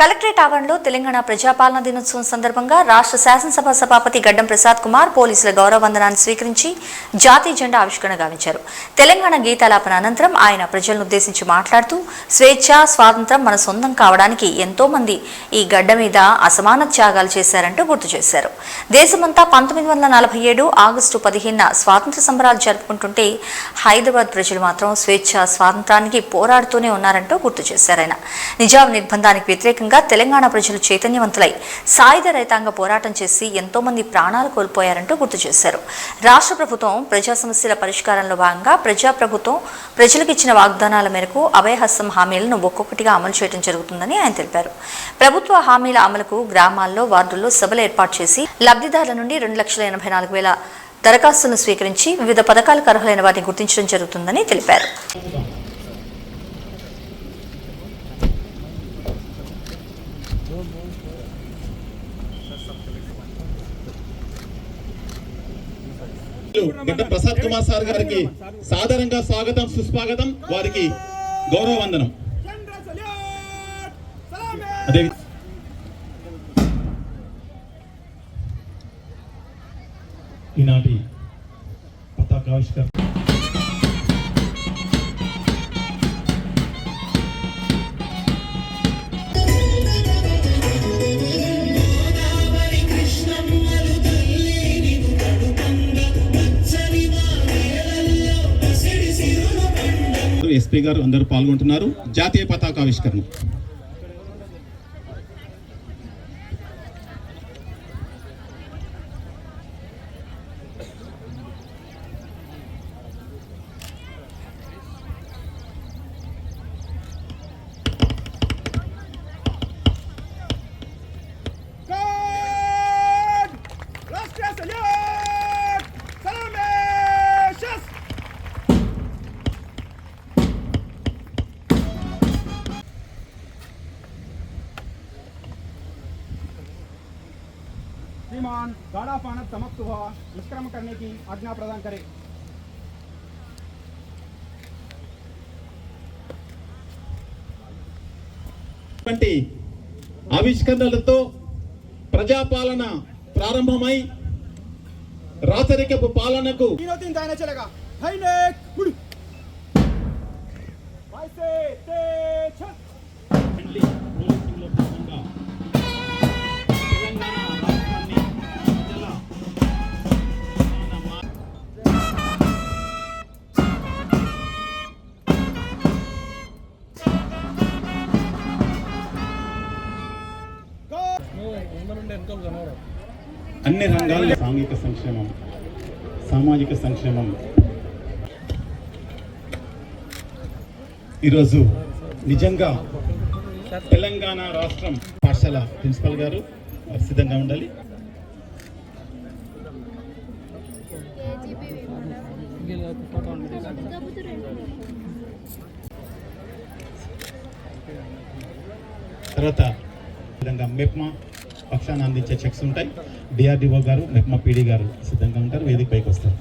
Collectorate ఆవరణలో తెలంగాణ ప్రజాపాలన దినోత్సవం సందర్భంగా రాష్ట్ర శాసనసభ సభాపతి గడ్డం ప్రసాద్ కుమార్ పోలీసుల గౌరవ వందనాన్ని స్వీకరించి జాతీయ జెండా ఆవిష్కరణ గావించారు. తెలంగాణ గీతాలాపన అనంతరం ఆయన ప్రజలను ఉద్దేశించి మాట్లాడుతూ స్వేచ్ఛ, స్వాతంత్రం మన సొంతం కావడానికి ఎంతో మంది ఈ గడ్డ మీద అసమాన త్యాగాలు చేశారంటూ గుర్తు చేశారు. దేశమంతా 1947 ఆగస్టు 15న స్వాతంత్ర సంబరాలు జరుపుకుంటుంటే హైదరాబాద్ ప్రజలు మాత్రం స్వేచ్ఛ, స్వాతంత్రానికి పోరాడుతూనే ఉన్నారంటూ గుర్తు చేశారు. ఆయన నిజాం నిర్బంధానికి వ్యతిరేకంగా తెలంగాణ ప్రజలు చైతన్యవంతులై సాయుధ రైతాంగ పోరాటం చేసి ఎంతో మంది ప్రాణాలు కోల్పోయారంటూ గుర్తు చేశారు. రాష్ట్ర ప్రభుత్వం ప్రజా సమస్యల పరిష్కారంలో భాగంగా ప్రజాప్రభుత్వం ప్రజలకు ఇచ్చిన వాగ్దానాల మేరకు అభయహస్తం హామీలను ఒక్కొక్కటిగా అమలు చేయడం జరుగుతుందని ఆయన తెలిపారు. ప్రభుత్వ హామీల అమలుకు గ్రామాల్లో, వార్డుల్లో సభలు ఏర్పాటు చేసి లబ్ధిదారుల నుండి 2,84,000 దరఖాస్తులను స్వీకరించి వివిధ పథకాలకు అర్హులైన వారిని గుర్తించడం జరుగుతుందని తెలిపారు. గడ్డం ప్రసాద్ కుమార్ సార్ గారికి సాదరంగా స్వాగతం, సుస్వాగతం, వారికి గౌరవ వందనం. అదే ఈనాటి పతాకావిష్కరణ ఎస్పీ గారు అందరూ పాల్గొంటున్నారు. జాతీయ పతాకావిష్కరణ श्रीमान गाड़ा पानत समाप्त हुआ, निष्क्रमण करने की आज्ञा प्रदान करें। ఆవిష్కరణలతో ప్రజాపాలన ప్రారంభమై రాచరికపు పాలనకు चलेगा అన్ని రంగాల్లో సాంఘిక సంక్షేమం, సామాజిక సంక్షేమం. ఈరోజు నిజంగా తెలంగాణ రాష్ట్రం పాఠశాల ప్రిన్సిపల్ గారు సిద్ధంగా ఉండాలి. తర్వాత విధంగా మెప్మా పక్షాన్ని అందించే చెక్స్ ఉంటాయి. డిఆర్డిఓ గారు, మెప్మా పీడీ గారు సిద్ధంగా ఉంటారు. వేదిక పైకి వస్తారు.